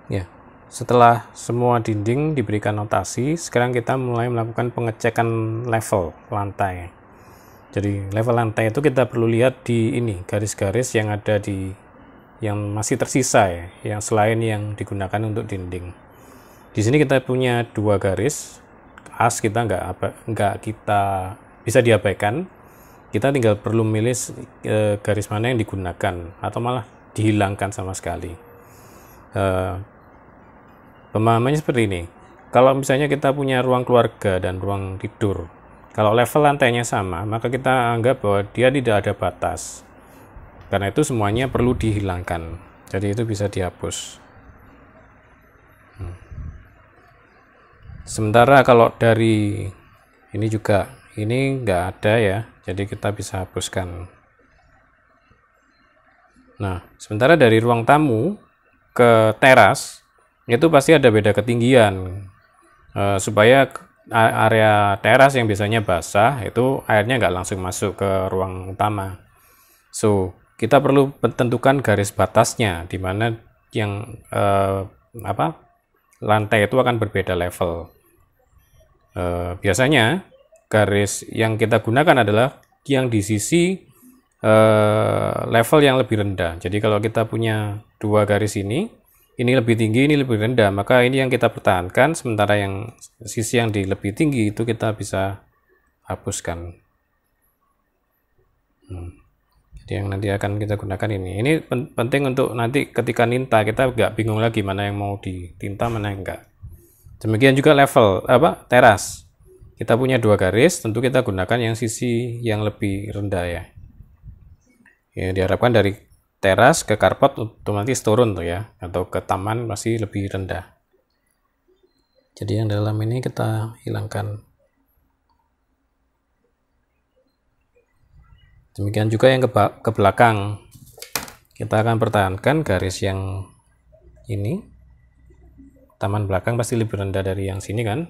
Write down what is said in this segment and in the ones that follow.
Ya, setelah semua dinding diberikan notasi, sekarang kita mulai melakukan pengecekan level lantai. Jadi level lantai itu kita perlu lihat di ini garis-garis yang ada di yang masih tersisa ya, yang selain yang digunakan untuk dinding. Di sini kita punya 2 garis, as kita nggak kita bisa diabaikan. Kita tinggal perlu milih garis mana yang digunakan atau malah dihilangkan sama sekali. Pemahamannya seperti ini. Kalau misalnya kita punya ruang keluarga dan ruang tidur, kalau level lantainya sama, maka kita anggap bahwa dia tidak ada batas. Karena itu semuanya perlu dihilangkan. Jadi itu bisa dihapus. Sementara kalau dari ini juga, ini nggak ada ya. Jadi kita bisa hapuskan. Nah, sementara dari ruang tamu ke teras, itu pasti ada beda ketinggian. Supaya area teras yang biasanya basah itu airnya nggak langsung masuk ke ruang utama. So kita perlu tentukan garis batasnya di mana yang lantai itu akan berbeda level. Biasanya garis yang kita gunakan adalah yang di sisi level yang lebih rendah. Jadi kalau kita punya 2 garis ini lebih tinggi, ini lebih rendah, maka ini yang kita pertahankan, sementara yang sisi yang di lebih tinggi itu kita bisa hapuskan. Jadi yang nanti akan kita gunakan ini penting untuk nanti ketika ninta kita nggak bingung lagi mana yang mau ditinta, mana yang enggak. Demikian juga level teras. Kita punya 2 garis, tentu kita gunakan yang sisi yang lebih rendah ya. Ya diharapkan dari teras ke karpet otomatis turun tuh ya, atau ke taman masih lebih rendah. Jadi yang dalam ini kita hilangkan. Demikian juga yang ke belakang, kita akan pertahankan garis yang ini. Taman belakang pasti lebih rendah dari yang sini kan.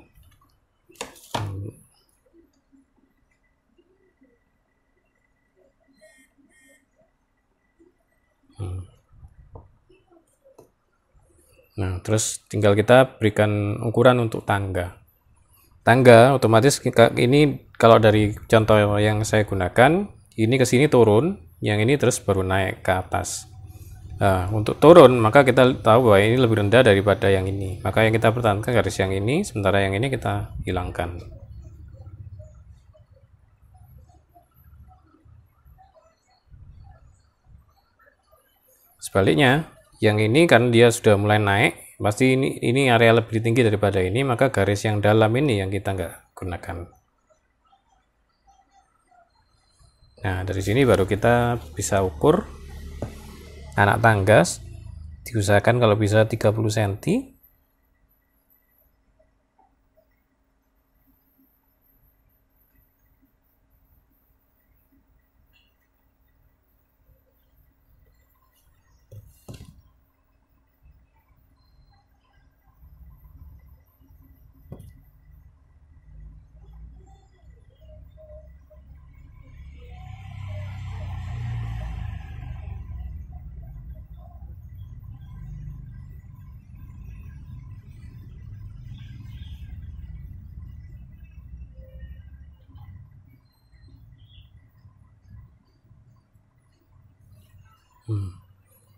Nah, terus tinggal kita berikan ukuran untuk tangga. Tangga otomatis ini kalau dari contoh yang saya gunakan, ini ke sini turun, yang ini terus baru naik ke atas. Nah, untuk turun maka kita tahu bahwa ini lebih rendah daripada yang ini. Maka yang kita pertahankan garis yang ini, sementara yang ini kita hilangkan. Sebaliknya, yang ini kan dia sudah mulai naik, pasti ini area lebih tinggi daripada ini, maka garis yang dalam ini yang kita nggak gunakan. Nah, dari sini baru kita bisa ukur anak tangga, diusahakan kalau bisa 30 cm.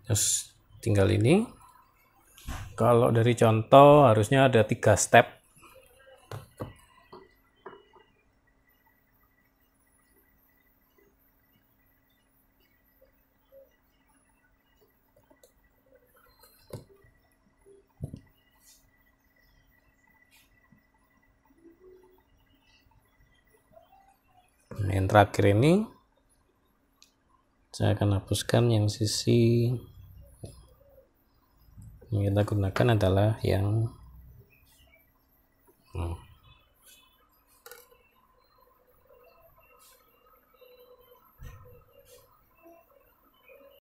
Terus tinggal ini. Kalau dari contoh harusnya ada 3 step. Nah, yang terakhir ini saya akan hapuskan yang sisi yang kita gunakan adalah yang